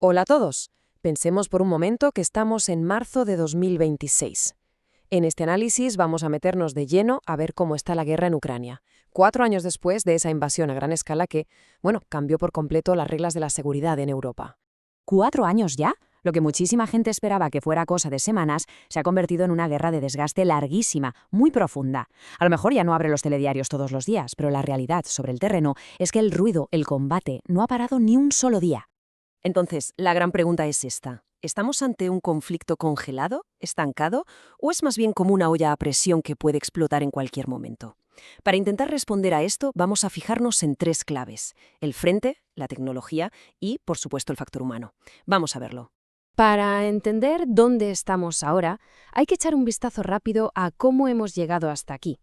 Hola a todos. Pensemos por un momento que estamos en marzo de 2026. En este análisis vamos a meternos de lleno a ver cómo está la guerra en Ucrania, 4 años después de esa invasión a gran escala que, cambió por completo las reglas de la seguridad en Europa. 4 años ya. Lo que muchísima gente esperaba que fuera cosa de semanas se ha convertido en una guerra de desgaste larguísima, muy profunda. A lo mejor ya no abre los telediarios todos los días, pero la realidad sobre el terreno es que el ruido, el combate, no ha parado ni un solo día. Entonces, la gran pregunta es esta. ¿Estamos ante un conflicto congelado, estancado, o es más bien como una olla a presión que puede explotar en cualquier momento? Para intentar responder a esto, vamos a fijarnos en 3 claves: el frente, la tecnología y, por supuesto, el factor humano. Vamos a verlo. Para entender dónde estamos ahora, hay que echar un vistazo rápido a cómo hemos llegado hasta aquí.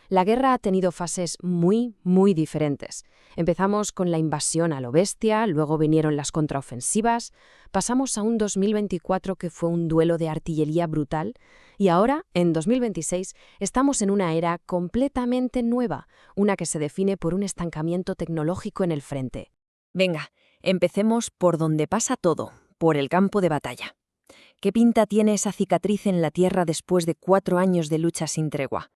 La guerra ha tenido fases muy diferentes. Empezamos con la invasión a lo bestia, luego vinieron las contraofensivas, pasamos a un 2024 que fue un duelo de artillería brutal, y ahora, en 2026, estamos en una era completamente nueva, una que se define por un estancamiento tecnológico en el frente. Venga, empecemos por donde pasa todo, por el campo de batalla. ¿Qué pinta tiene esa cicatriz en la tierra después de 4 años de lucha sin tregua?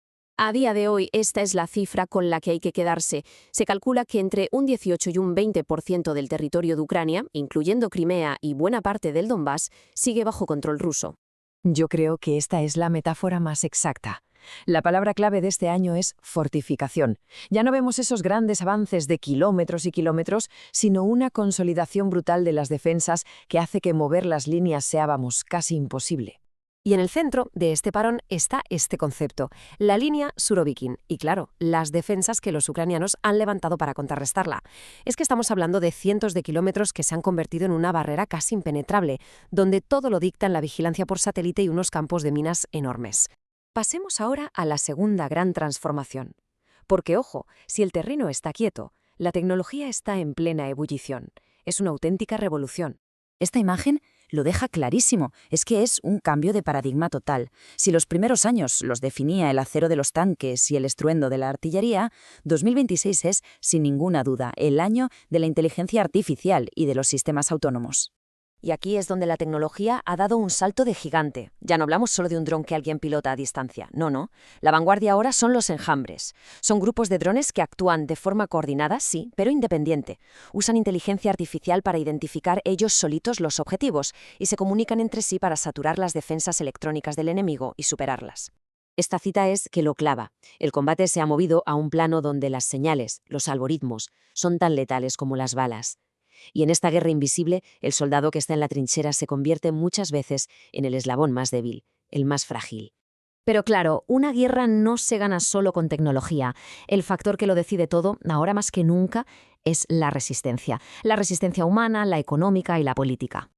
A día de hoy, esta es la cifra con la que hay que quedarse. Se calcula que entre un 18 y un 20% del territorio de Ucrania, incluyendo Crimea y buena parte del Donbass, sigue bajo control ruso. Yo creo que esta es la metáfora más exacta. La palabra clave de este año es fortificación. Ya no vemos esos grandes avances de kilómetros y kilómetros, sino una consolidación brutal de las defensas que hace que mover las líneas sea, casi imposible. Y en el centro de este parón está este concepto, la línea Surovikin, y claro, las defensas que los ucranianos han levantado para contrarrestarla. Es que estamos hablando de cientos de kilómetros que se han convertido en una barrera casi impenetrable, donde todo lo dictan la vigilancia por satélite y unos campos de minas enormes. Pasemos ahora a la segunda gran transformación. Porque, ojo, si el terreno está quieto, la tecnología está en plena ebullición. Es una auténtica revolución. Esta imagen lo deja clarísimo, es que es un cambio de paradigma total. Si los primeros años los definía el acero de los tanques y el estruendo de la artillería, 2026 es, sin ninguna duda, el año de la inteligencia artificial y de los sistemas autónomos. Y aquí es donde la tecnología ha dado un salto de gigante. Ya no hablamos solo de un dron que alguien pilota a distancia. No. La vanguardia ahora son los enjambres. Son grupos de drones que actúan de forma coordinada, sí, pero independiente. Usan inteligencia artificial para identificar ellos solitos los objetivos y se comunican entre sí para saturar las defensas electrónicas del enemigo y superarlas. Esta cita es que lo clava. El combate se ha movido a un plano donde las señales, los algoritmos, son tan letales como las balas. Y en esta guerra invisible, el soldado que está en la trinchera se convierte muchas veces en el eslabón más débil, el más frágil. Pero claro, una guerra no se gana solo con tecnología. El factor que lo decide todo, ahora más que nunca, es la resistencia. La resistencia humana, la económica y la política.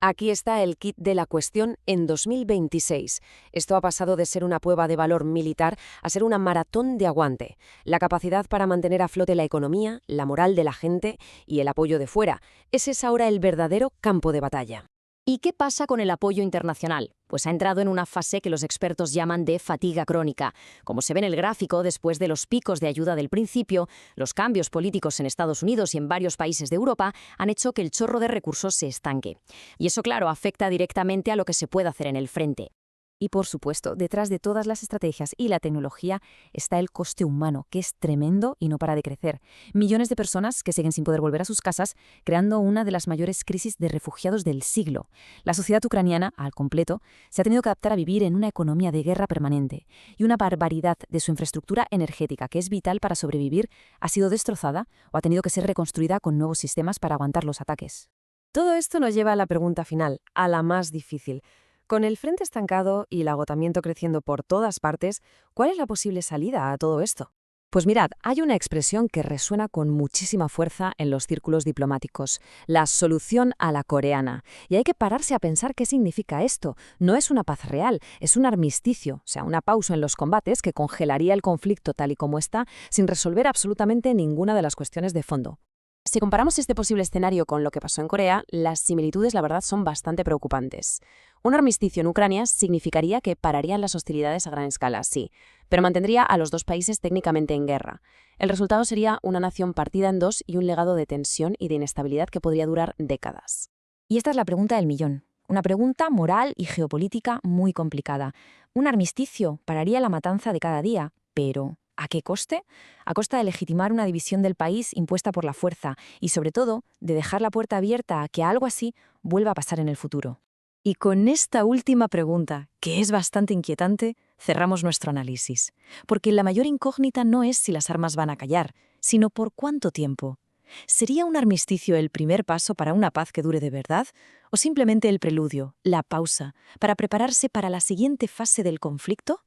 Aquí está el kit de la cuestión en 2026. Esto ha pasado de ser una prueba de valor militar a ser una maratón de aguante. La capacidad para mantener a flote la economía, la moral de la gente y el apoyo de fuera. Ese es ahora el verdadero campo de batalla. ¿Y qué pasa con el apoyo internacional? Pues ha entrado en una fase que los expertos llaman de fatiga crónica. Como se ve en el gráfico, después de los picos de ayuda del principio, los cambios políticos en Estados Unidos y en varios países de Europa han hecho que el chorro de recursos se estanque. Y eso, claro, afecta directamente a lo que se puede hacer en el frente. Y por supuesto, detrás de todas las estrategias y la tecnología está el coste humano, que es tremendo y no para de crecer. Millones de personas que siguen sin poder volver a sus casas, creando una de las mayores crisis de refugiados del siglo. La sociedad ucraniana, al completo, se ha tenido que adaptar a vivir en una economía de guerra permanente, y una barbaridad de su infraestructura energética, que es vital para sobrevivir, ha sido destrozada o ha tenido que ser reconstruida con nuevos sistemas para aguantar los ataques. Todo esto nos lleva a la pregunta final, a la más difícil. Con el frente estancado y el agotamiento creciendo por todas partes, ¿cuál es la posible salida a todo esto? Pues mirad, hay una expresión que resuena con muchísima fuerza en los círculos diplomáticos, la solución a la coreana. Y hay que pararse a pensar qué significa esto. No es una paz real, es un armisticio, o sea, una pausa en los combates que congelaría el conflicto tal y como está, sin resolver absolutamente ninguna de las cuestiones de fondo. Si comparamos este posible escenario con lo que pasó en Corea, las similitudes, la verdad, son bastante preocupantes. Un armisticio en Ucrania significaría que pararían las hostilidades a gran escala, sí, pero mantendría a los dos países técnicamente en guerra. El resultado sería una nación partida en dos y un legado de tensión y de inestabilidad que podría durar décadas. Y esta es la pregunta del millón. Una pregunta moral y geopolítica muy complicada. Un armisticio pararía la matanza de cada día, pero ¿a qué coste? A costa de legitimar una división del país impuesta por la fuerza y, sobre todo, de dejar la puerta abierta a que algo así vuelva a pasar en el futuro. Y con esta última pregunta, que es bastante inquietante, cerramos nuestro análisis. Porque la mayor incógnita no es si las armas van a callar, sino por cuánto tiempo. ¿Sería un armisticio el primer paso para una paz que dure de verdad? ¿O simplemente el preludio, la pausa, para prepararse para la siguiente fase del conflicto?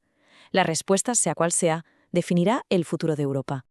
La respuesta, sea cual sea, definirá el futuro de Europa.